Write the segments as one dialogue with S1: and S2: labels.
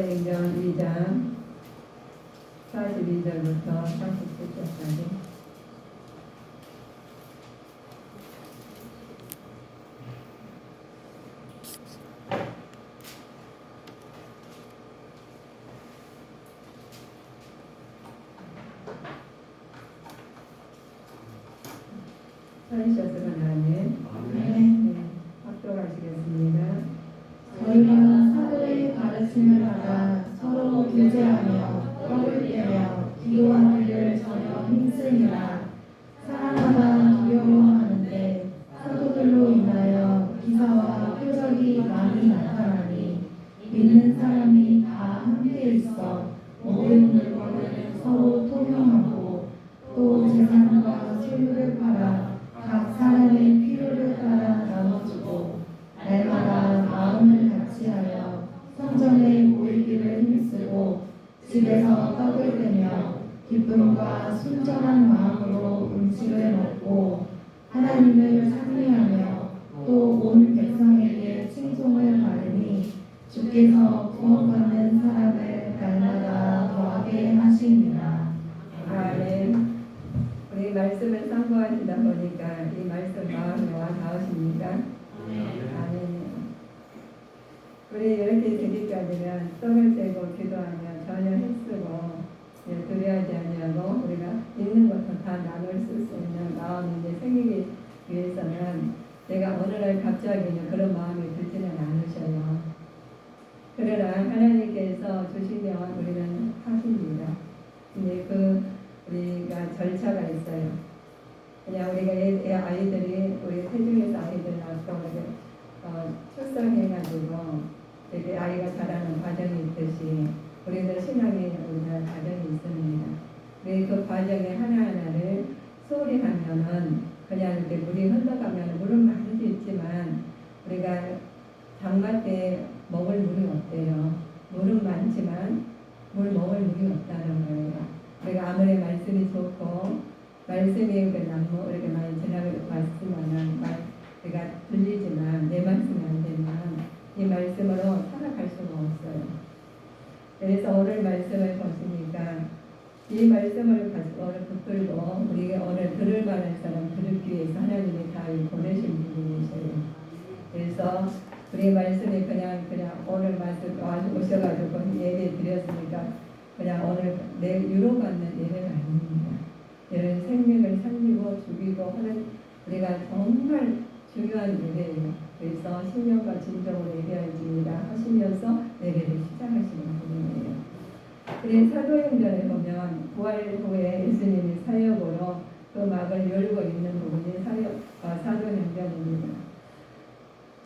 S1: 사도행전 2장 42절부터 47절까지. 찾으셨으면 하나님 합독하시겠습니다.
S2: 저희가 사도의 가르침을 받아 서로 교제하며 떡을 떼며 기도하기를 전혀 힘쓰니라. 사랑하다 두려워하는데 사도들로 인하여 기사와 표적이 많이 나타나니 믿는 사람이 다 함께 있어 모든 물건을 서로 통용하고 또 재산과 소유를 팔아 각 사람의 필요를 따라 나눠주고 날마다 마음을 같이하여 성전에 모이기를 힘쓰고 집에서 떡을 떼며 기쁨과 순전한 마음으로 음식을 먹고 하나님을 찬미하며 또 온 백성에게 칭송을 받으니 주께서 구원받는 사람을 날마다 더하게 하시니라.
S1: 아멘. 우리 말씀을 상고하시다 보니까 이 말씀 마음에 와 닿으십니까? 아멘. 우리 이렇게 되기까지는 떡을 떼고 기도하며 전혀 힘쓰고 두려워하지 아니하고 우리가 있는 것을 다 나눌 수 있는 마음이 이제 생기기 위해서는 내가 어느 날 갑자기 그런 마음이 들지는 않으셔요. 그러나 하나님께서 주시면 우리는 하십니다. 근데 우리가 절차가 있어요. 그냥 우리가 아이들이 우리 태중에서 아이들 낳고 출산해가지고 이렇게 아이가 자라는 과정이 있듯이 우리들 신앙에 우리가 과정이 있습니다. 그 과정에 하나하나를 소홀히 하면은 그냥 이렇게 물이 흘러가면 물은 많이 있지만 우리가 장마 때 먹을 물이 없대요. 물은 많지만 물 먹을 물이 없다는 거예요. 우리가 아무리 말씀이 좋고 말씀이 나무 이렇게 많이 지나갔으면은 우리가 들리지만 내 말씀이 안 되면 이 말씀으로 살아갈 수가 없어요. 그래서 오늘 말씀을 보시니까 이 말씀을 오늘 붙들고 우리가 오늘 들을 만한 사람 들을 위해서 하나님이 다 보내신 분이셔요. 그래서 우리 말씀이 그냥 오늘 말씀 오셔가지고 예배 드렸으니까 그냥 오늘 내 유로받는 예배가 아닙니다. 이런 생명을 살리고 죽이고 하는 우리가 정말 중요한 예배예요. 그래서 신령과 진정으로 예배할지니라 하시면서 예배를 시작하시는 분이에요. 우리 사도행전에 보면 부활 후에 예수님이 사역으로 그 막을 열고 있는 부분이 사도행전입니다.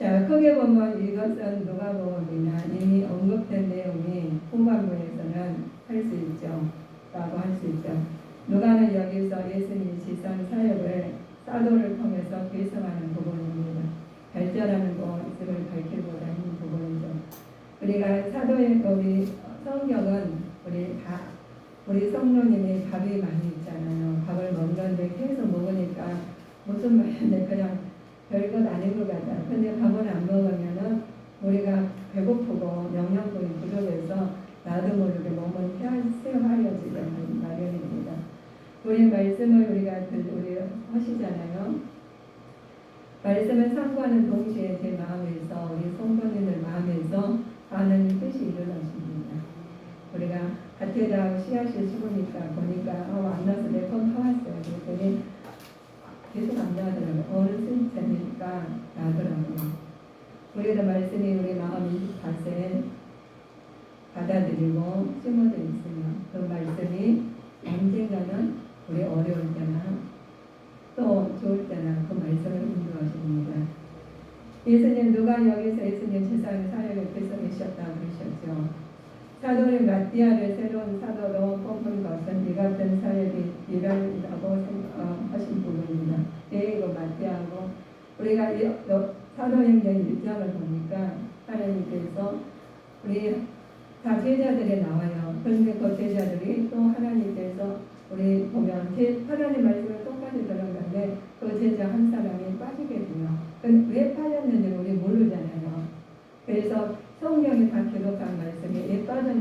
S1: 자, 크게 보면 이것은 누가복음이나 이미 언급된 내용이 후반부에서는 할 수 있죠. 라고 할 수 있죠. 누가는 여기서 예수님이 지상 사역을 사도를 통해서 계승하는 부분입니다. 발전하는 것을 밝히고자 하는 부분이죠. 우리가 우리 성경은 우리 성도님이 밥이 많이 있잖아요. 밥을 먹는데 계속 먹으니까 무슨 말인데 그냥 별것 아닌 것 같아요. 근데 밥을 안 먹으면은 우리가 배고프고 영양분이 부족해서 나도 모르게 몸은 쇠하여지는 마련입니다. 우리 말씀을 우리 하시잖아요. 말씀을 상고하는 동시에 제 마음에서 우리 성도님들 마음에서 많은 뜻이 일어나십니다. 우리가 밭에다 씨앗을 심으니까 보니까 만나서 내 건 타왔어요. 그랬더니 계속 안 나더라고요. 어느 순간이니까 나더라고요. 우리가 말씀이 우리 마음 밭에 받아들이고 심어져 있으면 그 말씀이 언젠가는 우리 어려울 때나 또 좋을 때나 그 말씀을 인도하십니다. 예수님 누가 여기서 예수님 세상의 사역을 계속하셨다고 그러셨죠. 사도를 마띠아를 새로운 사도로 뽑은 것은 이 같은 사역이 일하라고 하신 부분입니다. 이거 마띠아하고 우리가 사도행전 1장을 보니까 하나님께서 우리 다 제자들이 나와요. 그런데 그 제자들이 또 하나님께서 우리 보면 하나님 말씀을 똑같이 들었는데 그 제자 한 사람이 빠지게 돼요. 왜 빠졌는지 우리 모르잖아요. 그래서 성경이 다 기록한 말씀이 왜 빠졌는지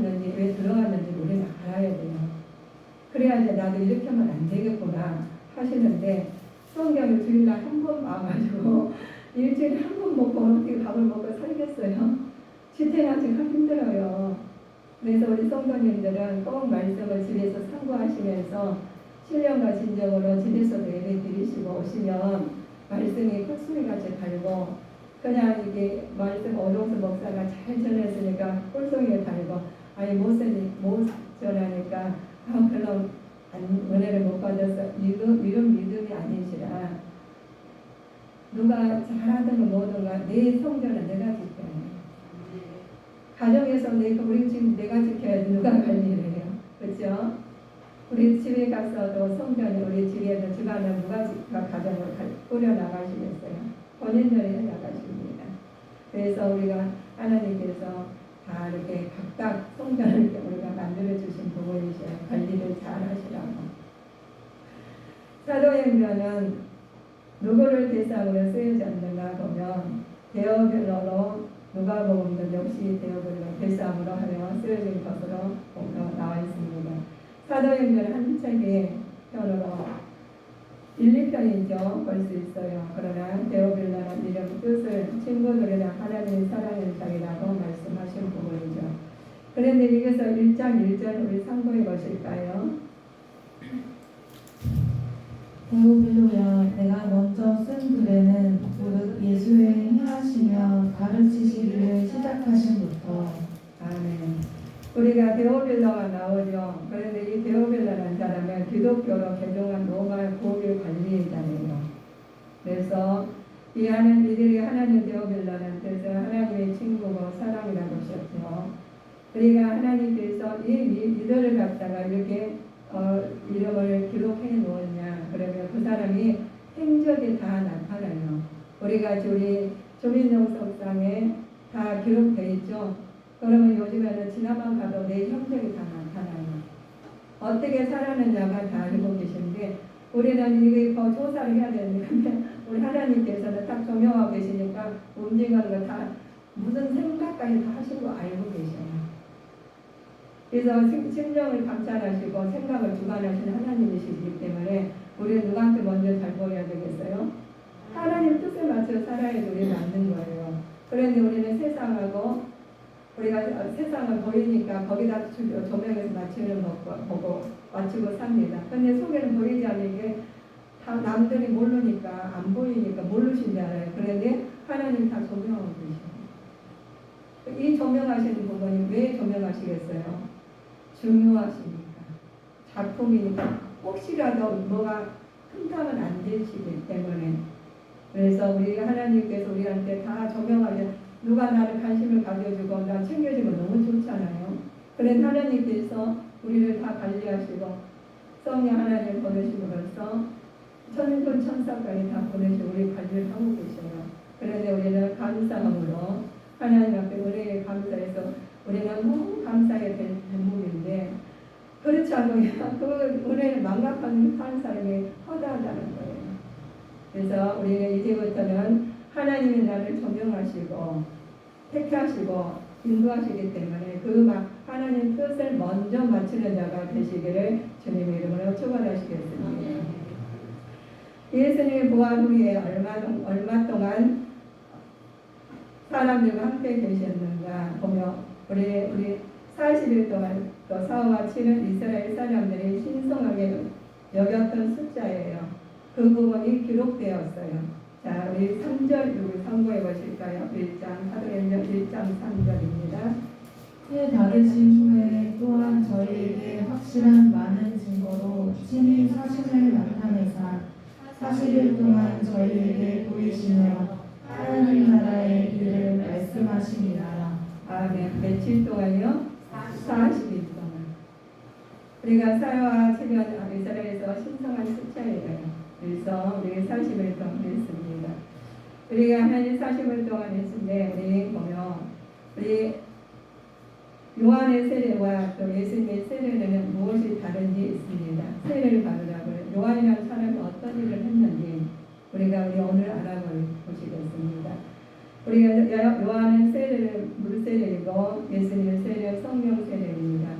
S1: 나도 이렇게 하면 안 되겠구나 하시는데 성경을 주일날 한 번 봐가지고 일주일에 한 번 먹고 어떻게 밥을 먹고 살겠어요? 지탱하기가 힘들어요. 그래서 우리 성도님들은 꼭 말씀을 집에서 참고하시면서 신령과 진정으로 집에서도 예배 드리시고 오시면 말씀이 콧소리같이 달고 그냥 이게 말씀 어동수 목사가 잘 전했으니까 꿀송이에 달고 아니 못 전하니까 별로 은혜를 못 받아서 이런 믿음이 아니시라. 누가 잘하든 뭐든가 내 성전은 내가 지켜야 해. 가정에서 우리 지금 내가 지켜야 돼. 누가 관리를 해요? 그렇죠? 우리 집에 가서도 성전이 우리 집에도 집안을 누가 가정을 꾸려나가시겠어요? 본인들이 해나가십니다. 그래서 우리가 하나님께서 다 이렇게 각각 성전을 우리가 만들어주신 부분이셔요. 관리를 잘 하시라고. 사도행전은 누구를 대상으로 쓰여졌는가 보면 대어별로로 누가복음도 역시 대어별로 대상으로 하여 쓰여진 것으로 나와 있습니다. 사도행전 한 책의 편으로 1, 2편이죠. 볼 수 있어요. 그러나 대어별로는 이름 뜻을 친구들이나 하나님의 사랑의 장이라고 말씀하신 부분이죠. 그런데 여기서 1장 1절 우리 참고해 보실까요?
S2: 데오빌로여, 내가 먼저 쓴 글에는 무릇 예수의 행하시며 가르치시기를 시작하신부터.
S1: 아멘. 우리가 데오빌로가 나오죠. 그런데 이 데오빌로라는 사람은 기독교로 개종한 로마 고위 관리자예요. 그래서 이들이 하나님 데오빌로라는 뜻은 하나님의 친구고 사랑이라고 하셨죠. 우리가 하나님께서 이들을 갖다가 이렇게 이름을 기록해 놓았냐? 그러면 그 사람이 행적이 다 나타나요. 우리가 우리 주민등록상에 다 기록되어 있죠. 그러면 요즘에는 지나만 가도 내 형적이 다 나타나요. 어떻게 살았느냐가 다 알고 계신데 우리는 이게 더 조사를 해야 되는데 우리 하나님께서는 딱 조명하고 계시니까 움직이는 거 다 무슨 생각까지 다 하시고 알고 계셔요. 그래서 심령을 감찰하시고 생각을 주관하시는 하나님이시기 때문에 우리는 누구한테 먼저 잘 보여야 되겠어요? 하나님 뜻에 맞춰 살아야 우리 맞는 거예요. 그런데 우리는 세상하고 우리가 세상을 보이니까 거기다 조명해서 맞추는 거 보고 맞추고 삽니다. 근데 속에는 보이지 않는 게 다 남들이 모르니까 안 보이니까 모르신 줄 알아요. 그런데 하나님 다 조명하고 계셔요. 이 조명하시는 부분이 왜 조명하시겠어요? 중요하시니까. 작품이니까 혹시라도 뭐가 흠잡으면 안 되시기 때문에. 그래서 우리 하나님께서 우리한테 다 조명하려 누가 나를 관심을 가져주고 나 챙겨주면 너무 좋잖아요. 그런데 하나님께서 우리를 다 관리하시고 성령 하나님 보내심으로써 천군 천사까지 다 보내시고 우리 관리를 하고 계셔요. 그런데 우리는 감사함으로 하나님 앞에 은혜에 감사해서 우리는 너무 감사해야 될 대목인데 그렇지 않고 그 은혜를 망각하는 사람이 허다하다는 거예요. 그래서 우리는 이제부터는 하나님이 나를 조명하시고 택하시고 인도하시기 때문에 그 하나님 뜻을 먼저 맞추는 자가 되시기를 주님의 이름으로 축원하시겠습니다. 예수님이 부활 후에 얼마 동안 사람들과 함께 계셨는가 보며 우리 40일 동안 또 사후와 치는 이스라엘 사람들이 신성하게 여겼던 숫자예요. 그 부분이 기록되었어요. 자, 우리 3절 여기 참고해 보실까요? 1장 사도행전 1장 3절입니다.
S2: 그의 다르신 후에 또한 저희에게 확실한 많은 증거로 친히 사심을 나타내사 40일 동안 저희에게 보이시며 하나님 나라의 일을 말씀하시니라.
S1: 아멘. 며칠 동안요? 40일 동안. 우리가 사회와 체면 이스라엘에서 신성한 숫자예요. 그래서 우리 40일 동안 했습니다. 우리가 하나님 40일 동안 했는데 우리 보면 우리 요한의 세례와 또 예수님의 세례는 무엇이 다른지 있습니다. 세례를 받으라고요. 요한이라는 사람이 어떤 일을 했는지 우리 오늘 알아보시겠습니다. 우리가 요한은 세례를 물세례이고 예수님의 세례는 성령 세례입니다.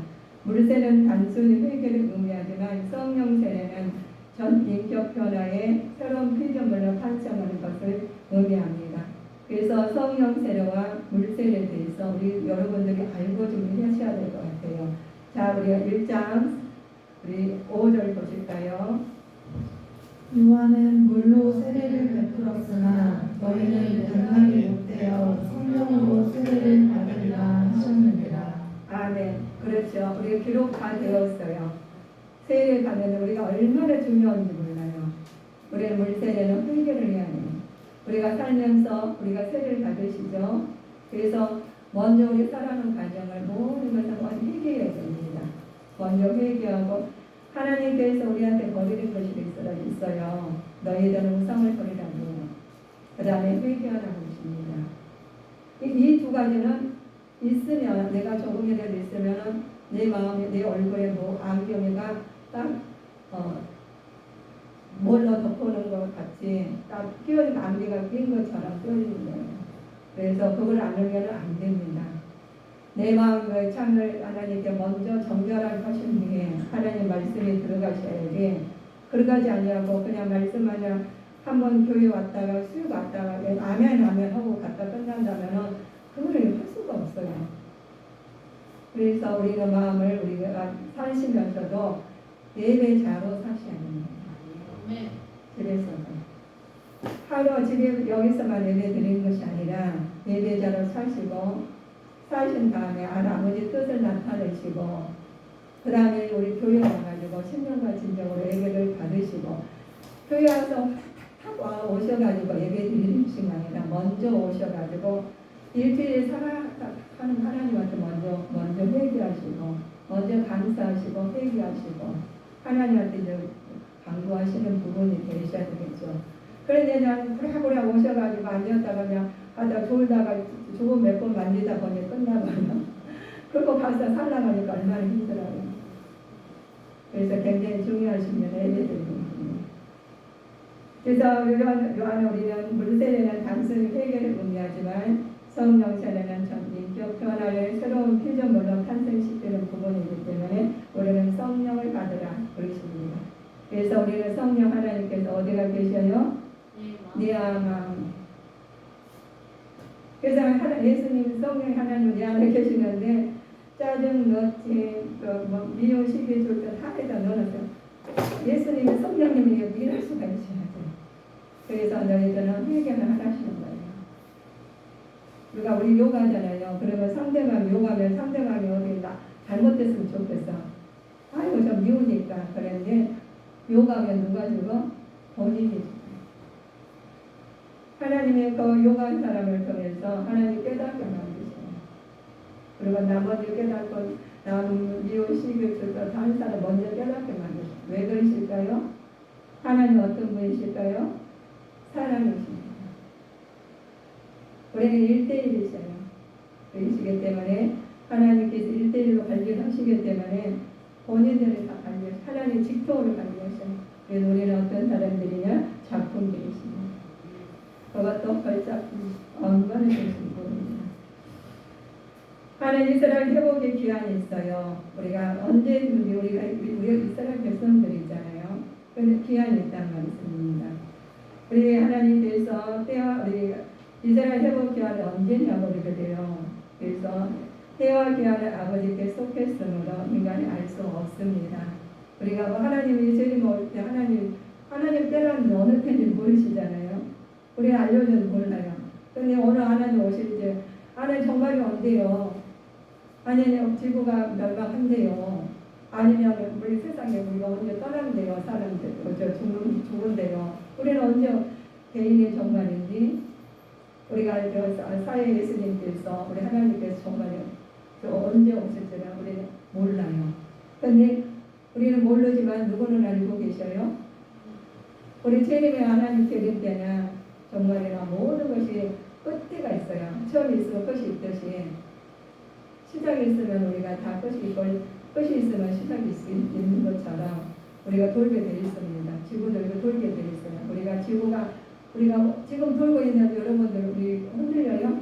S1: 물세는 단순히 회개를 의미하지만 성령 세례는 전 인격 변화의 새로운 피조물로 탄생하는 것을 의미합니다. 그래서 성령 세례와 물세례에 대해서 우리 여러분들이 알고 준비하셔야 될 것 같아요. 자, 우리가 1장 우리 5절 보실까요?
S2: 요한은 물로 세례를 베풀었으나 너희는 단말이 못되어 성령으로 세례를 받으리라 하셨느니라.
S1: 아멘. 그렇죠. 우리가 기록 다 되었어요. 세례 받는 우리가 얼마나 중요한지 몰라요. 우리는 물세례는 회개를 해야 해요. 우리가 살면서 우리가 세례를 받으시죠. 그래서 먼저 우리 살아가는 과정을 모든 것을 먼저 회개해야 됩니다. 먼저 회개하고 하나님께서 우리한테 버리는 것이 있어요. 너희들은 우상을 버리라고. 그 다음에 회개하라고 하십니다. 이 두 가지는 있으면 내가 조금이라도 있으면 내 마음에 내 얼굴에 뭐 안경이가 딱 뭘로 덮어놓은 것 같이 딱 끼어진 안개가 낀 것처럼 끼어지는 거예요. 그래서 그걸 안 하면 안 됩니다. 내 마음의 창을 하나님께 먼저 정결하게 하신 후에 하나님 말씀에 들어가셔야지. 그러지 아니하고 그냥 말씀하냐 한번 교회 왔다가 수육 왔다가 아멘 하고 갔다 끝난다면 그거를 할 수가 없어요. 그래서 우리가 마음을 우리가 사시면서도 예배자로 사셔야 됩니다. 집에서도 하루 집에 여기서만 예배 드리는 것이 아니라 예배자로 사시고 사신 다음에 아버지 뜻을 나타내시고 그 다음에 우리 교회 와가지고 신령과 진정으로 예배를 받으시고 교회 와서 탁 오셔가지고 예배 드리는 것이 아니라 먼저 오셔가지고 일주일에 살아가는 하나님한테 먼저 회개하시고 먼저 감사하시고 회개하시고 하나님한테 이제 강구하시는 부분이 되셔야 되겠죠. 그런데 그냥 부랴부랴 오셔가지고 앉았다가 그냥 하다 졸다가 주고 몇 번 만지다 보니 끝나버려. 그리고 가서 살라가니까 얼마나 힘들어요. 그래서 굉장히 중요하신 면 예배드리는 분이에요. 그래서 요한 우리는 물세례는 단순히 회개를 의미하지만 성령 세례는 전 인격 변화를 새로운 피조물로 탄생시키는 부분이기 때문에 우리는 성령을 받으라 그러십니다. 그래서 우리는 성령 하나님께서 어디가 계셔요? 네 마음. 그래서 예수님 성령 하나님 내 안에 계시는데 짜증 넣지 미용 시계 줄 때 다 해다 넣어놨어요. 예수님이 성령님이 일할 수가 있어야 돼요. 그래서 너희들은 회개를 하시는 거예요. 우리가 우리 요가잖아요. 그러면 상대방 요가면 상대방이 어디 잘못됐으면 좋겠어. 아이고 좀 미우니까 그랬는데 요가면 누가 주고? 본인이 주고. 하나님의 그 요가한 사람을 통해서 하나님 깨닫게 만드셔요. 그리고 나머지 깨닫고 남 미우시길 줄도 다른 사람 먼저 깨닫게 만드셔요. 왜 그러실까요? 하나님 어떤 분이실까요? 사랑이십니다. 우리는 1대1이셔요. 그러시기 때문에 하나님께서 1대1로 관리를 하시기 때문에 본인들을 다 관리하셔요. 하나님 직통으로 관리하셔요. 그래서 우리는 어떤 사람들이냐? 작품들이십니다. 그것도 걸작 언건을 주신 분입니다. 하나님 이스라엘 회복의 기한이 있어요. 우리가 언제든지 우리가 이스라엘 백성들이잖아요. 그런데 기한이 있다는 말씀입니다. 우리 하나님께서 때와 우리 이스라엘 회복 기한이 언제냐고 그러게요. 그래서 때와 기한을 아버지께 속했으므로 인간이 알 수 없습니다. 우리가 뭐 하나님이 죄를 먹을 때 하나님 때라는 어느 때인지 모르시잖아요. 우리는 알려줘도 몰라요. 근데 오늘 하나님 오실 때 하나님 정말이 언제요? 아니면 지구가 멸망한대요. 아니면 우리 세상에 우리가 언제 떠난대요. 사람들 죽은대요. 우리는 언제 개인의 정말인지 우리가 사회 예수님께서 우리 하나님께서 정말요 언제 오실지는 우리는 몰라요. 근데 우리는 모르지만 누구는 알고 계셔요? 우리 재림의 하나님 재림 때는 정말이나 모든 것이 끝대가 있어요. 처음이 있으면 끝이 있듯이 시작이 있으면 우리가 다 끝이 있고 끝이 있으면 시작이 있는 것처럼 우리가 돌게 되어 있습니다. 지구도 돌게 되어 있어요. 우리가 지금 돌고 있는 여러분들 우리 흔들려요?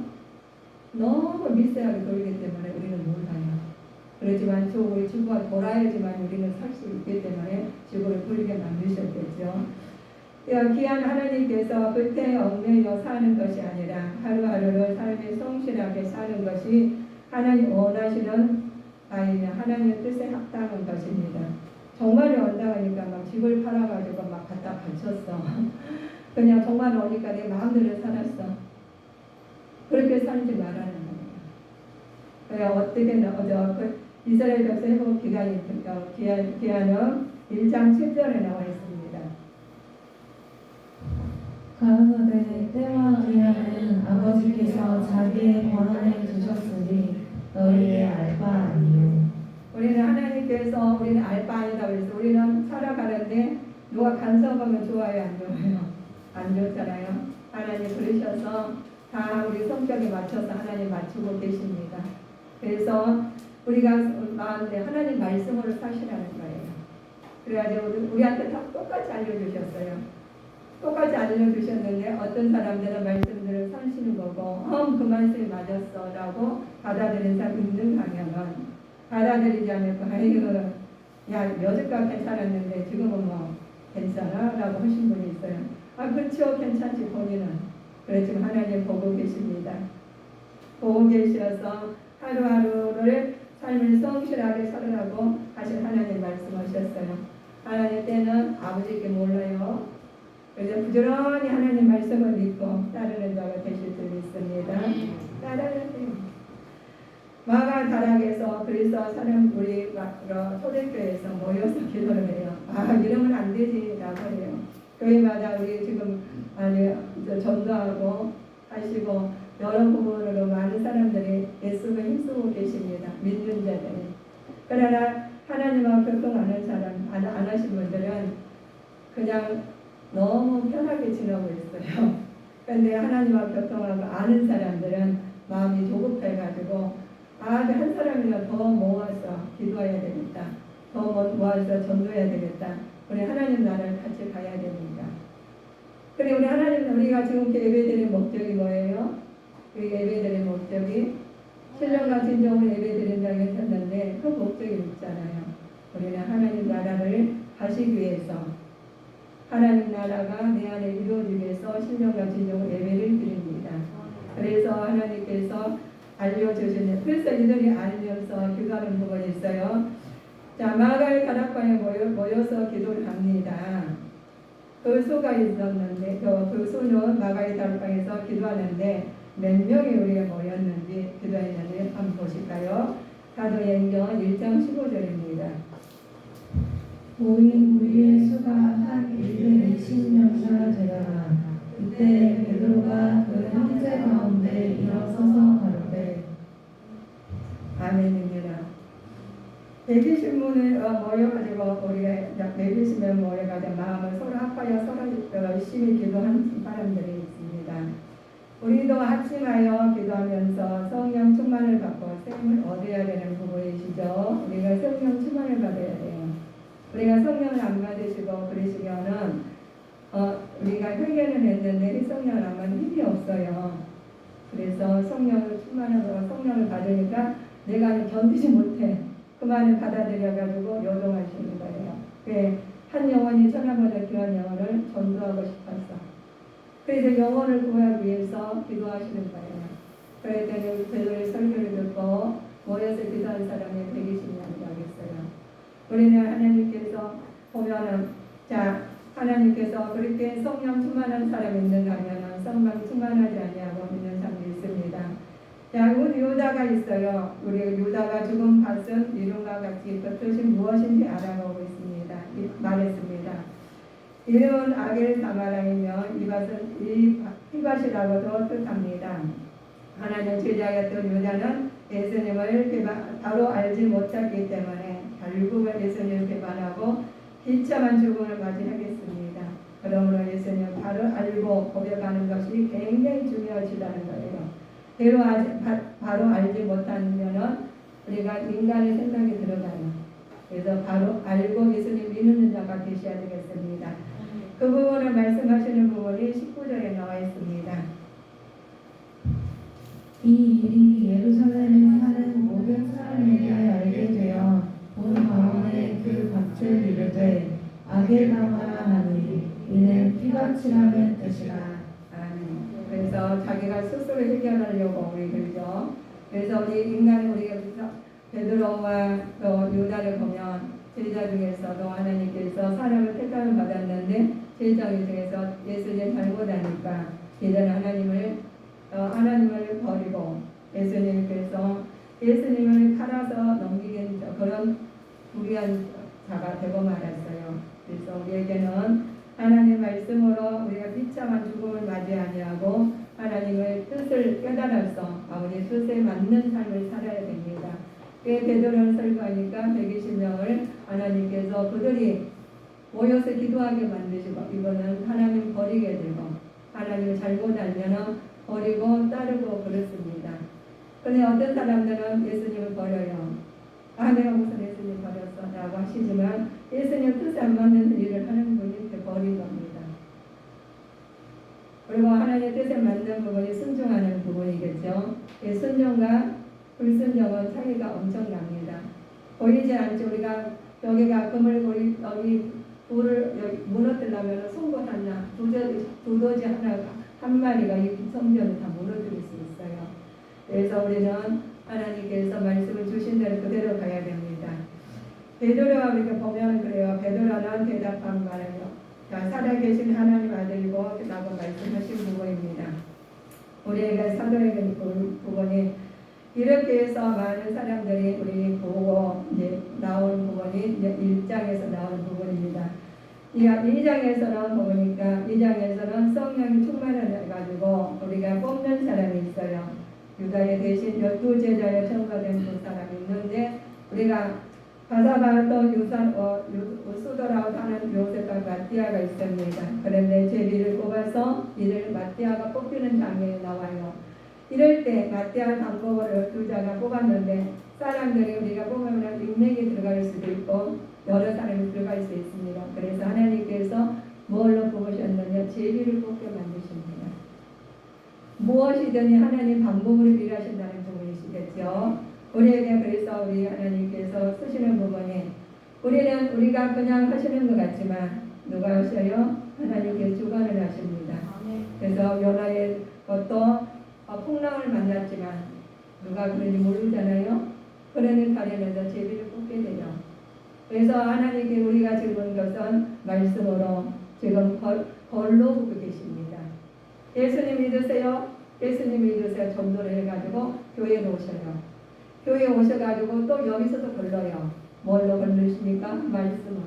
S1: 너무 미세하게 돌기 때문에 우리는 몰라요. 그렇지만 우리 지구가 그냥 돌아야지만 우리는 살 수 있기 때문에 지구를 돌리게 만드셨겠죠. 귀한 하나님께서 그때 얽매여 사는 것이 아니라 하루하루를 삶에 성실하게 사는 것이 하나님 원하시는 바이며 하나님의 뜻에 합당한 것입니다. 정말이 온다니까 막 집을 팔아가지고 막 갖다 바쳤어. 그냥 정말 오니까 내 마음대로 살았어. 그렇게 살지 말라는 거예요. 그래 어떻게 그 이스라엘 백성 회복 기간이 기한은 1장 7절에 나와 있습니다.
S2: 가라사대 때와 기한은 아버지께서 자기의 권한에 두셨으니 너희의 알 바 아니요.
S1: 우리는 하나님께서 우리는 알 바 아니다 그래서 우리는 살아가는데 누가 간섭하면 좋아요 안 좋아요? 안 좋잖아요. 하나님 그러셔서 다 우리 성격에 맞춰서 하나님 맞추고 계십니다. 그래서 우리가 마음에 하나님 말씀으로 사시라는 거예요. 그래가지고 우리한테 다 똑같이 알려주셨어요. 똑같이 알려주셨는데 어떤 사람들은 말씀들을 사시는 거고 그 말씀이 맞았어 라고 받아들인 사람 있는 방향은 받아들이지 않고 아이고 야 여지껏 괜찮았는데 지금은 뭐 괜찮아? 라고 하신 분이 있어요. 그렇죠 괜찮지 본인은. 그렇지만 하나님 보고 계십니다. 보고 계셔서 하루하루를 삶을 성실하게 살으라고 하신 하나님 말씀하셨어요. 하나님 때는 아버지께 몰라요. 그래서 부지런히 하나님 말씀을 믿고 따르는 자가 되실 줄 믿습니다. 따르세요. 마가 다락에서 그리스도 사람 우리 초대교회에서 모여서 기도를 해요. 이러면 안 되지라고 해요. 교회마다 우리 지금 전도하고 하시고 여러 부분으로 많은 사람들이 애쓰고 힘쓰고 계십니다. 믿는 자들이. 그러나 하나님하고 교통하는 사람 안 하신 분들은 그냥 너무 편하게 지내고 있어요. 그런데 하나님하고 교통하고 아는 사람들은 마음이 조급해가지고 한 사람이라도 더 모아서 기도해야 되겠다. 더 모아서 전도해야 되겠다. 우리 하나님 나라를 같이 가야 됩니다. 그래 우리 하나님 우리가 지금 예배드리는 목적이 뭐예요? 우리 예배드리는 목적이 신령과 진정으로 예배드린다고 했었는데 그 목적이 있잖아요. 우리는 하나님 나라를 가시기 위해서 하나님 나라가 내 안에 이루어지기 위해서 신령과 진정으로 예배를 드립니다. 그래서 하나님께서 알려주시는 그래서 이들이 알면서 기도하는 부분이 있어요. 자 마가의 다락방에 모여서 기도를 합니다. 그 수가 있었는데 그 수는 마가의 다락방에서 기도하는데 몇 명이 우리가 모였는지 기도했는지 한번 보실까요? 사도행전 1장 15절입니다.
S2: 모인 무리의 수가 한 220명이나 되더라. 그때 베드로가 그 형제 가운데 일어서서 가로되
S1: 아멘입니다. 120명을 모여가지고 우리가 120명 모여가지고 마음을 서로 합하여 서로 열심히 기도한 사람들이 있습니다. 우리도 합심하여 기도하면서 성령 충만을 받고 샘을 얻어야 되는 부분이시죠. 우리가 성령 충만을 받아야 돼요. 우리가 성령을 안 받으시고 그러시면은 우리가 회개는 했는데 성령을 안 받는 힘이 없어요. 그래서 성령을 충만하고 성령을 받으니까 내가 견디지 못해. 그만을 받아들여가지고 요동하시는 거예요. 한 영혼이 천하보다 귀한 영혼을 전도하고 싶어서. 그래서 영혼을 구하기 위해서 기도하시는 거예요. 그랬더니 베드로의 설교를 듣고 모여서 기도한 사람이 120명이라고 했어요. 우리는 하나님께서 보면은 하나님께서 그렇게 성령 충만한 사람이 있는가 하면은 성령 충만하지 아니하고 있는 사람이 있습니다. 우리 유다가 있어요. 우리 유다가 죽은 밭은 이름과 같이 그 뜻이 무엇인지 알아보고 있습니다. 말했습니다. 이름은 아겔 다마라이며 이 밭은 이밭이라고도 뜻합니다. 하나님 제자였던 유다는 예수님을 바로 알지 못했기 때문에 결국은 예수님을 배반하고 비참한 죽음을 맞이하겠습니다. 그러므로 예수님을 바로 알고 고백하는 것이 굉장히 중요하시다는 거예요. 바로 알지 못하면은 우리가 인간의 생각이 들어가요. 그래서 바로 알고 예수님 믿는 자가 되셔야 되겠습니다. 그 부분을 말씀하시는 부분이 19절에 나와 있습니다.
S2: 이 일이 예루살렘에 사는 모든 사람에게 알게 되어 온 그 밭을 이르되 악에 당하라 하니 이는 피가치라는 뜻이라.
S1: 아멘. 그래서 자기가 스스로 해결하려고 우리 그러죠. 그래서 우리 우리가 베드로와 또 유다를 보면 제자 중에서도 하나님께서 사람을 택함을 받았는데 제자 중에서 예수님 닮고 다니까 이들은 하나님을 버리고 예수님을 팔아서 넘기는 그런 불의한 자가 되고 말았어요. 그래서 우리에게는 하나님 말씀으로 우리가 비참한 죽음을 맞이 아니하고 하나님의 뜻을 깨달아서 아버지 뜻에 맞는 삶을 살아야 됩니다. 베드로는 설교하니까 120명을 하나님께서 그들이 모여서 기도하게 만드시고 이거는 하나님 버리게 되고 하나님을 잘못 알면 버리고 따르고 그렇습니다. 그런데 어떤 사람들은 예수님을 버려요. 내가 무슨 예수님 버렸어 라고 하시지만 예수님 뜻에 안 맞는 일을 하는 분이 버린 겁니다. 그리고 하나님의 뜻에 맞는 부분이 순종하는 부분이겠죠. 순종과 불순종은 차이가 엄청납니다. 보이지 않죠. 우리가 여기가 금을 여기 돌을 무너뜨리려면 송곳 하나, 두더지 하나가 한 마리가 이 성전을 다 무너뜨릴 수 있어요. 그래서 우리는 하나님께서 말씀을 주신 대로 그대로 가야 됩니다. 베드로와 우리가 보면 그래요. 베드로는 대답한 말이요. 자, 살아계신 하나님 아들이고 라고 말씀하신 부분입니다. 우리에게 사도에게 부분이 이렇게 해서 많은 사람들이 우리 보고 이제 나온 부분이 이제 1장에서 나온 부분입니다. 2장에서는 보니까 2장에서는 성령이 충만해가지고 우리가 뽑는 사람이 있어요. 유다의 대신 12제자의 첨가된 두 사람이 있는데 우리가 바사바 또 수도라고 하는 요셉과 마띠아가 있습니다. 그런데 제비를 뽑아서 이를 마띠아가 뽑히는 장면이 나와요. 이럴 때 마띠아 방법을 12자가 뽑았는데 사람들이 우리가 뽑으면 인맥이 들어갈 수도 있고 여러 사람이 들어갈 수 있습니다. 그래서 하나님께서 뭘로 뽑으셨느냐? 제비를 뽑게 만드십니다. 무엇이든지 하나님 방법으로 일하신다는 부분이시겠죠. 우리에게 그래서 우리 하나님께서 쓰시는 부분이 우리가 그냥 하시는 것 같지만 누가 하셔요? 하나님께서 주관을 하십니다. 그래서 요나의 것도 풍랑을 만났지만 누가 그런지 모르잖아요. 그러는 가련에서 제비를 뽑게 되죠. 그래서 하나님께 우리가 지금 것은 말씀으로 지금 벌로 보고 계십니다. 예수님 믿으세요. 예수님 믿으세요. 전도를 해가지고 교회에 오셔요. 교회에 오셔가지고 또 여기서도 걸러요. 뭘로 걸르십니까? 말씀으로.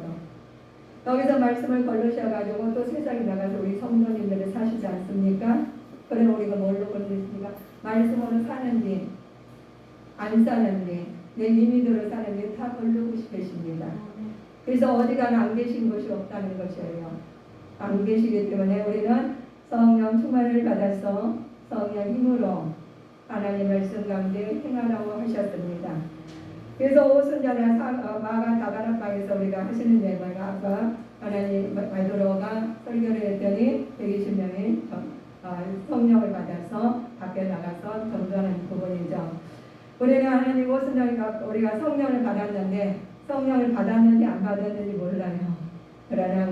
S1: 여기서 말씀을 걸르셔가지고 또 세상에 나가서 우리 성도님들을 사시지 않습니까? 그래 우리가 뭘로 걸르십니까? 말씀으로 사는지 안 사는지 내 임의대로 사는지 다 걸르고 싶으십니다. 그래서 어디 가나 안 계신 것이 없다는 것이에요. 안 계시기 때문에 우리는 성령 충만을 받아서 성령 힘으로 하나님 말씀 가운데 행하라고 하셨습니다. 그래서 오순절에 마가 다가락방에서 우리가 하시는 예배가 아까 하나님 베드로가 설교를 했더니 120명이 성령을 받아서 밖에 나가서 전도하는 부분이죠. 우리가 하나님 오순절에 우리가 성령을 받았는데 성령을 받았는지 안 받았는지 몰라요. 그러나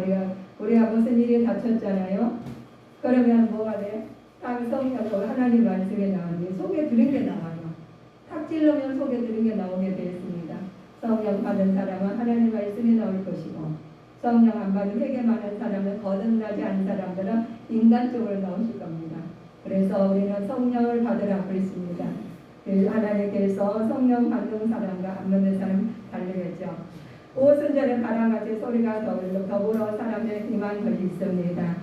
S1: 우리가 무슨 일이 닥쳤잖아요. 그러면 뭐가 돼? 성령 하나님 말씀에 나오니 속에 들은 게 나와요. 탁 찔러면 속에 들은 게 나오게 되어 있습니다. 성령 받은 사람은 하나님 말씀이 나올 것이고 성령 안 받은 회개많은 사람은 거듭나지 않은 사람들은 인간적으로 나오실 겁니다. 그래서 우리는 성령을 받으라고 했습니다. 하나님께서 성령 받는 사람과 안 받는 사람 다르겠죠. 오순절에 바람같이 소리가 더불어 사람의 희망이 걸리 있습니다.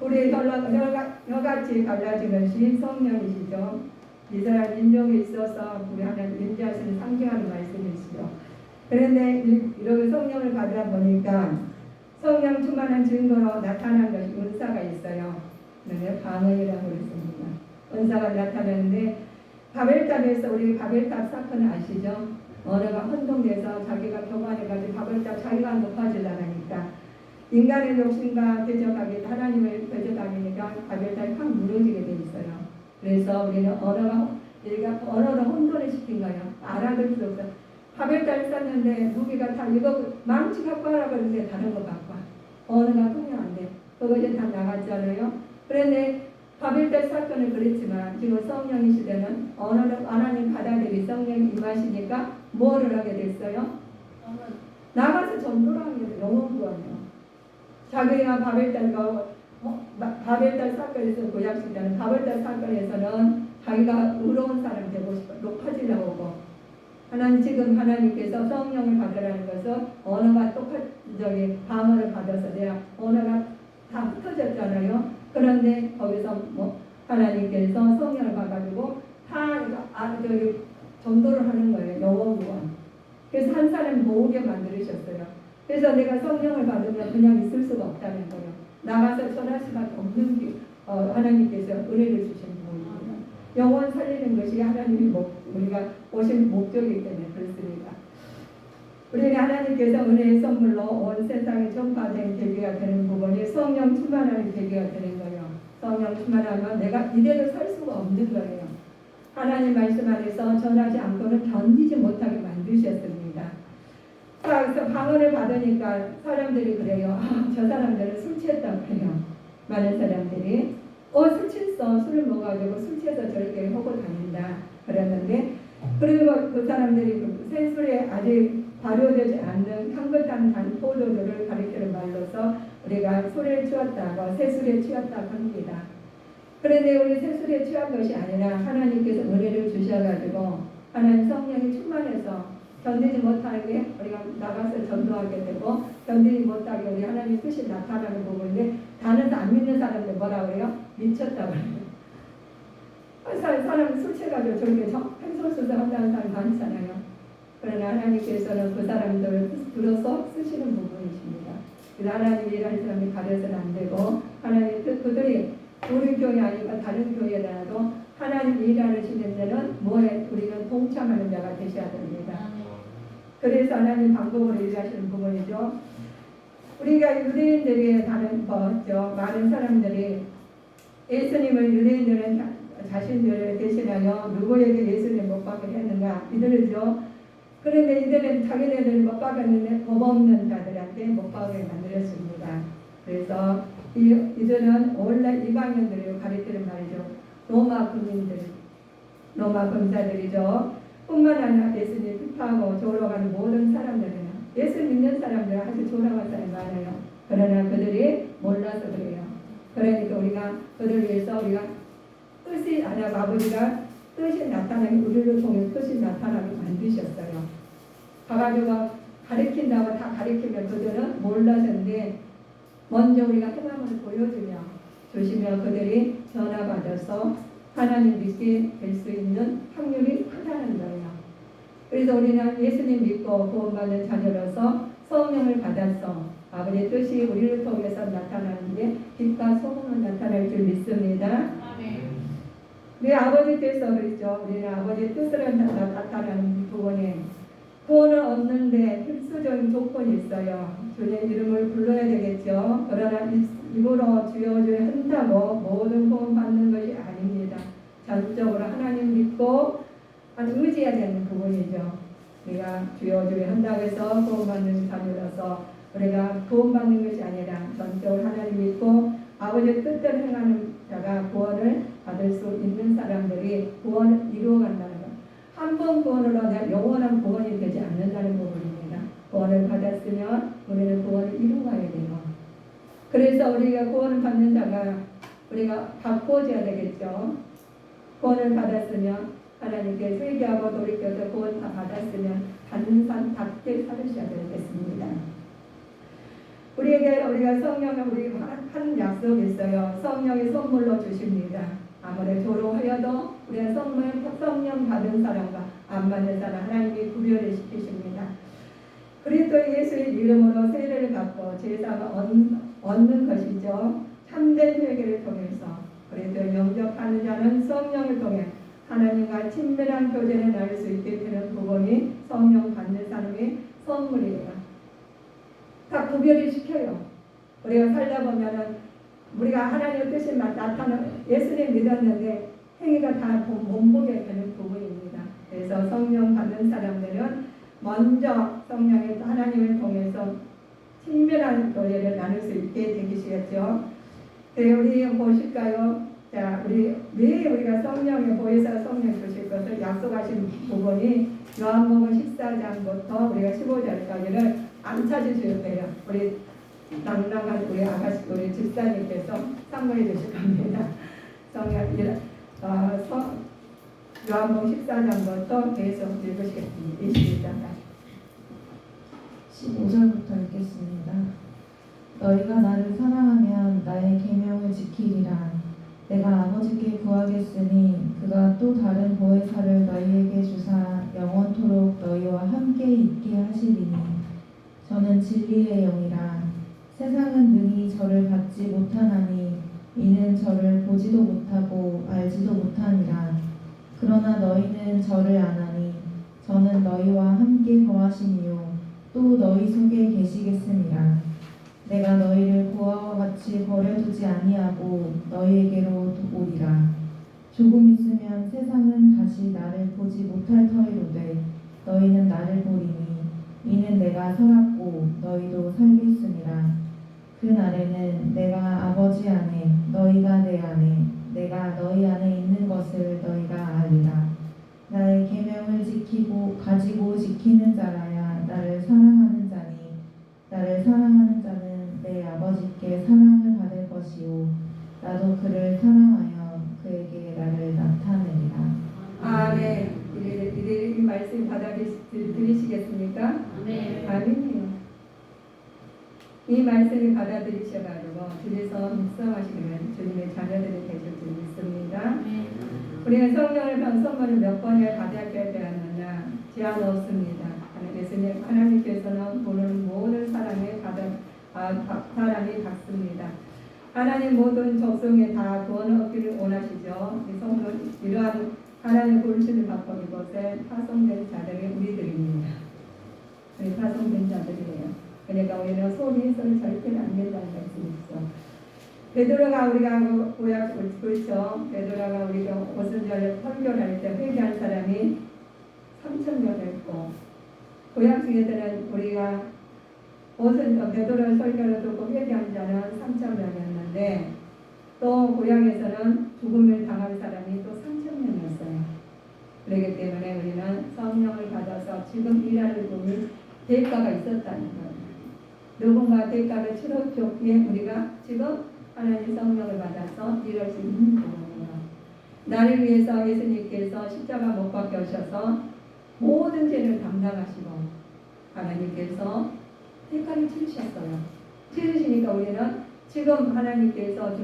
S1: 우리 혀같이 갈라진 것이 성령이시죠. 이스라엘 민족에 있어서 우리 하나님 임재하시는 상징하는 말씀이시죠. 그런데 이렇게 성령을 받아 보니까 성령 충만한 증거로 나타난 것이 은사가 있어요. 방언이라고 그랬습니다. 은사가 나타나는데 바벨탑에서 우리 바벨탑 사건 아시죠? 언어가 혼동돼서 자기가 교만해가지고 바벨탑 자기가 높아지려고 하니까 인간의 욕심과 대적하기 하나님을 대적하니까 바벨탑이 확 무너지게 돼 있어요. 그래서 우리는 언어를 혼돈을 시킨 거예요. 알아들 수 없어요. 바벨탑 쌌는데 무기가 다 이거 망치 갖고 하라 그러는데 다른 거 갖고 와. 언어가 통용 안 돼. 그거 이제 다 나갔잖아요. 그런데 바벨탑 사건은 그랬지만 지금 성령의 시대는 언어를 하나님 받아들이 성령이 임하시니까 뭐를 하게 됐어요? 나가서 전도를 하게 돼요. 영혼 구원이요. 자기가 바벨탑 사건에서 구약시대는 바벨탑 사건에서는 자기가 의로운 사람 되고 싶어 높아지려고 하고 하나님 지금 하나님께서 성령을 받으라는 것은 언어가 방언을 받아서 내가 언어가 다 흩어졌잖아요. 그런데 거기서 하나님께서 성령을 받아가지고 다 전도를 하는 거예요. 영혼 구원. 그래서 한 사람 모으게 만들으셨어요. 그래서 내가 성령을 받으면 그냥 있을 수가 없다는 거예요. 나가서 전할 수밖에 없는 하나님께서 은혜를 주신 분입니다. 영혼 살리는 것이 하나님이 우리가 오신 목적이기 때문에 그렇습니다. 우리는 하나님께서 은혜의 선물로 온 세상에 전파된 계기가 되는 부분이 성령 충만하는 계기가 되는 거예요. 성령 충만하면 내가 이대로 살 수가 없는 거예요. 하나님 말씀 안에서 전하지 않고는 견디지 못하게 만드셨습니다. 그래서 방언을 받으니까 사람들이 그래요. 저 사람들은 술 취했다고 해요. 많은 사람들이 술 취했어. 술을 먹어가지고 술 취해서 저렇게 하고 다닌다 그랬는데 그리고 그 사람들이 새술에 아직 발효되지 않는 향긋한 단 포도주를 가리키는 말로서 우리가 술에 취했다고 새술에 취했다고 합니다. 그런데 우리 새술에 취한 것이 아니라 하나님께서 은혜를 주셔가지고 하나님 성령이 충만해서 견디지 못하게 우리가 나가서 전도하게 되고 견디지 못하게 우리 하나님의 뜻이 나타나는 부분인데 다른 안 믿는 사람들 뭐라 그래요? 미쳤다고 그래요. 사람 술 취해가지고 저렇게 횡설수설 한다는 사람 많잖아요. 그러나 하나님께서는 그 사람들을 들어서 쓰시는 부분이십니다. 그래서 하나님이 일하는 사람이 가려서는 안 되고 하나님 그들이 우리 교회 아니고 다른 교회라도 하나님 일하시는 데는 뭐에 우리는 동참하는 자가 되셔야 됩니다. 그래서 하나님 방법으로 일하시는 부분이죠. 우리가 유대인들이 다른 거죠. 많은 사람들이 예수님을 유대인들은 자신들을 대신하여 누구에게 예수님을 못 받게 했는가 이들이죠. 그런데 이들은 자기네들 못 박았는데 법 없는 자들한테 못 박게 만들었습니다. 그래서 이들은 원래 이방인들을 가리키는 말이죠. 로마 군인들, 로마 군사들이죠. 뿐만 아니라 예수님 핍하고 조롱하는 모든 사람들은 예수 믿는 사람들 아주 조롱한 사람이 많아요. 그러나 그들이 몰라서 그래요. 그러니까 우리가 그들 위해서 우리가 뜻이 아니라 아버지가 뜻이 나타나게 우리를 통해 뜻이 나타나게 만드셨어요. 가가지고 가르친다고 다 가르치면 그들은 몰라서인데 먼저 우리가 행함을 보여주며 주시면 그들이 전화받아서 하나님 믿게 될 수 있는 확률이 크다는 거예요. 그래서 우리는 예수님 믿고 구원받는 자녀로서 성령을 받아서 아버지의 뜻이 우리를 통해서 나타나는 게 빛과 소금으로 나타날 줄 믿습니다. 우리 아버지 뜻에서 그랬죠. 우리는 아버지의 뜻을 나타나는 부분에 구원을 얻는데 필수적인 조건이 있어요. 주의 이름을 불러야 되겠죠. 그러나 입으로 주여 주여 한다고 모든 구원 받는 것이 아닙니다. 전적으로 하나님 믿고 의지해야 되는 부분이죠. 우리가 주여 주여 한다고 해서 구원 받는 자녀라서 우리가 구원 받는 것이 아니라 전적으로 하나님 믿고 아버지의 뜻대로 행하는 자가 구원을 받을 수 있는 사람들이 구원을 이루어간다는 것. 한 번 구원으로 영원한 구원이 되지 않는다는 부분입니다. 구원을 받았으면 우리는 구원을 이루어가야 돼요. 그래서 우리가 구원을 받는 자가 우리가 바꿔줘야 되겠죠. 구원을 받았으면 하나님께 회개하고 돌이켜서 구원 다 받았으면 받는 사람답게 살으셔야 되겠습니다. 우리가 성령을 우리가 한 약속이 있어요. 성령이 선물로 주십니다. 아무리 조롱하여도 우리가 성령 받은 사람과 안 받는 사람 하나님이 구별을 시키십니다. 그리스도 예수의 이름으로 세례를 받고 제사를 얻는 것이죠. 참된 회개를 통해서 그리스도를 영접하는 자는 성령을 통해 하나님과 친밀한 교제를 나눌 수 있게 되는 부분이 성령 받는 사람의 선물이에요. 다 구별을 시켜요. 우리가 살다 보면은 우리가 하나님의 뜻이 나타나는 예수님 믿었는데 행위가 다 몸보게 되는 부분입니다. 그래서 성령 받는 사람들은 먼저 성령의 하나님을 통해서 친밀한 교제를 나눌 수 있게 되시겠죠. 네, 우리 보실까요? 자, 왜 우리가 성령의 보혜사 성령 주실 것을 약속하신 부분이 요한복음 14장부터 우리가 15장까지를 안 찾으셨대요. 우리 당당한 우리 아가씨 우리 집사님께서 선물해 주실 겁니다. 요한복음 14장부터 계속 읽으시겠습니다. 21장까지.
S2: 15절부터 읽겠습니다. 너희가 나를 사랑하면 나의 계명을 지키리라. 내가 아버지께 구하겠으니 그가 또 다른 보혜사를 너희에게 주사 영원토록 너희와 함께 있게 하시리니 저는 진리의 영이라. 세상은 능히 저를 받지 못하나니 이는 저를 보지도 못하고 알지도 못하니라. 그러나 너희는 저를 아나니 저는 너희와 함께 거하시니요 또 너희 속에 계시겠으니라. 내가 너희를 고아와 같이 버려두지 아니하고 너희에게로 오리라. 조금 있으면 세상은 다시 나를 보지 못할 터이로되 너희는 나를 보리니 이는 내가 살았고 너희도 살겠으니라. 그 날에는 내가 아버지 안에 너희가 내 안에 내가 너희 안에 있는 것을 너희가 알리라. 나의 계명을 가지고 지키는 자라야 나를 사랑하는 자니 나를 사랑하는 자는 내 아버지께 사랑을 받을 것이요 나도 그를 사랑하여 그에게 나를 나타내리라.
S1: 아멘. 이 말씀 받아들이시겠습니까? 아멘이요. 이 말씀을 받아들이셔가지고 주님께서 묵상하시면 주님의 자녀들이 되실 줄 믿습니다. 우리는 성령을 선물을 몇 번이나 받아야 되었느냐? 제한 없습니다. 예수님 하나님께서는 보는 모든 사람이 받습니다. 하나님 모든 적성에 다 구원을 얻기를 원하시죠. 이 성도 이러한 하나님의 부르심을 받고 이곳에 파송된 자들이 우리들입니다. 우리 파송된 자들이에요. 그러니까 우리는 소리에서는 절대 안 된다는 말씀이죠. 베드로가 우리가 구약 그렇죠. 베드로가 우리가 오순절 설교할 때 회개한 사람이 3,000명이었고 구약 중에서는 우리가 베드로 설교를 듣고 회개한 자는 3,000명이었는데 또 구약에서는 죽음을 당한 사람이 또 3,000명이었어요. 그렇기 때문에 우리는 성령을 받아서 지금 일하는 분이 대가가 있었다는 거예요. 누군가 대가를 치러줬기에 우리가 지금 하나님 성령을 받아서 일할 수 있는 거예요. 나를 위해서 예수님께서 십자가 못 박혀 오셔서 모든 죄를 담당하시고 하나님께서 대가를 치르셨어요. 치르시니까 우리는 지금 하나님께서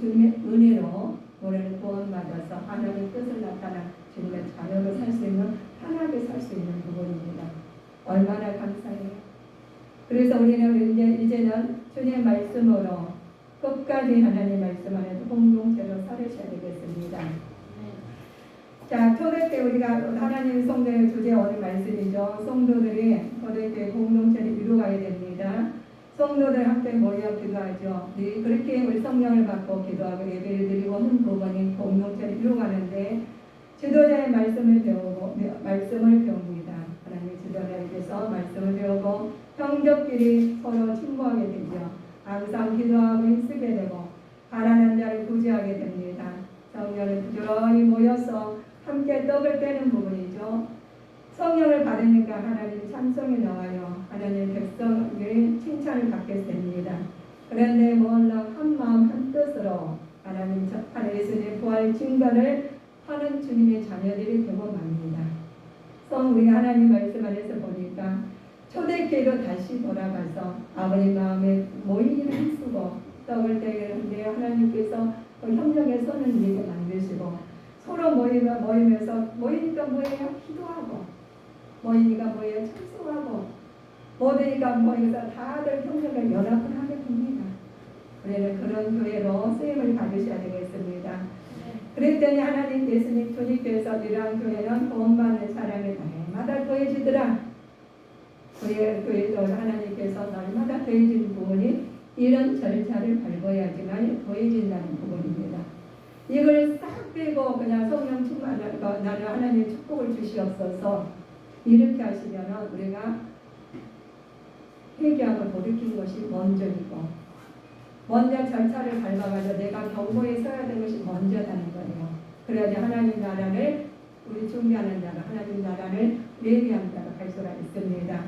S1: 주님의 은혜로 우리는 구원받아서 하나님의 뜻을 나타나 주님의 자녀로 살 수 있는 편하게 살 수 있는 부분입니다. 얼마나 감사해요. 그래서 우리는 이제는 주님의 말씀으로 끝까지 하나님 말씀 안에서 공동체로 살으셔야 되겠습니다. 자, 초대때 우리가 하나님 성도의 주제 오늘 말씀이죠. 성도들이 초대때 공동체를 이루어가야 됩니다. 성도들 함께 모여 기도하죠. 그렇게 우리 성령을 받고 기도하고 예배를 드리고 하는 부분이 공동체를 이루어가는데 지도자의 말씀을 배웁니다. 하나님 지도자에게서 말씀을 배우고 형제끼리 서로 친구하게 되죠. 항상 기도하고 힘쓰게 되고 가난한 자를 구제하게 됩니다. 성령을 부지런히 모여서 함께 떡을 떼는 부분이죠. 성령을 받으니까 하나님 찬송이 나와요. 하나님 백성들이 칭찬을 받게 됩니다. 그런데 몰라 한 마음 한 뜻으로 하나님 예수님의 부활 증거를 하는 주님의 자녀들이 되고 맙니다. 우리가 하나님 말씀 안에서 보니까 초대교회로 다시 돌아가서 아버님 마음에 모임을 힘쓰고 떡을 떼는데 하나님께서 협력의 손을 이렇게 만드시고 서로 모이면서 모이니까 뭐예요? 기도하고 모이니까 뭐예요? 찬송하고 모이니까 모여서 다들 협력의 연합을 하게 됩니다. 우리는 그런 교회로 쓰임을 받으셔야 되겠습니다. 그랬더니 하나님 예수님 주님께서 이러한 교회는 구원받는 사람이 날마다 더해지더라. 우리의 교회도 하나님께서 날마다 더해지는 부분이 이런 절차를 밟아야지만 더해진다는 부분입니다. 이걸 싹 빼고 그냥 성령 충만하고 나는 하나님 축복을 주시옵소서 이렇게 하시면은 우리가 회개하고 돌이킨 것이 먼저이고, 먼저 절차를 밟아가지고 내가 경고에 서야 되는 것이 먼저다는 거예요. 그래야지 하나님 나라를, 우리 준비하는 자로 하나님 나라를 예비한 자로 갈 수가 있습니다.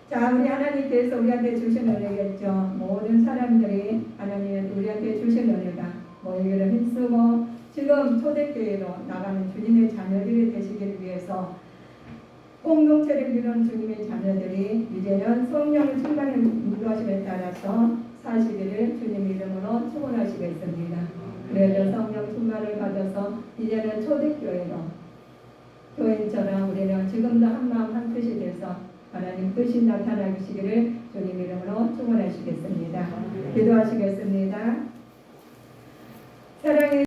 S1: 자, 우리 하나님께서 우리한테 주신 은혜겠죠. 모든 사람들이 하나님 우리한테 주신 은혜가 모이기를 힘쓰고 지금 초대교회로 나가는 주님의 자녀들이 되시기를 위해서 공동체를 이루는 주님의 자녀들이 이제는 성령의 충만의 인도하심에 따라서 사시기를 주님 이름으로 축원하시겠습니다. 그래서 성령 충만을 받아서 이제는 초대교회로 교인처럼 우리는 지금도 한마음 한뜻이 돼서 하나님 뜻이 나타나시기를 주님 이름으로 축원하시겠습니다. 기도하시겠습니다. 사랑의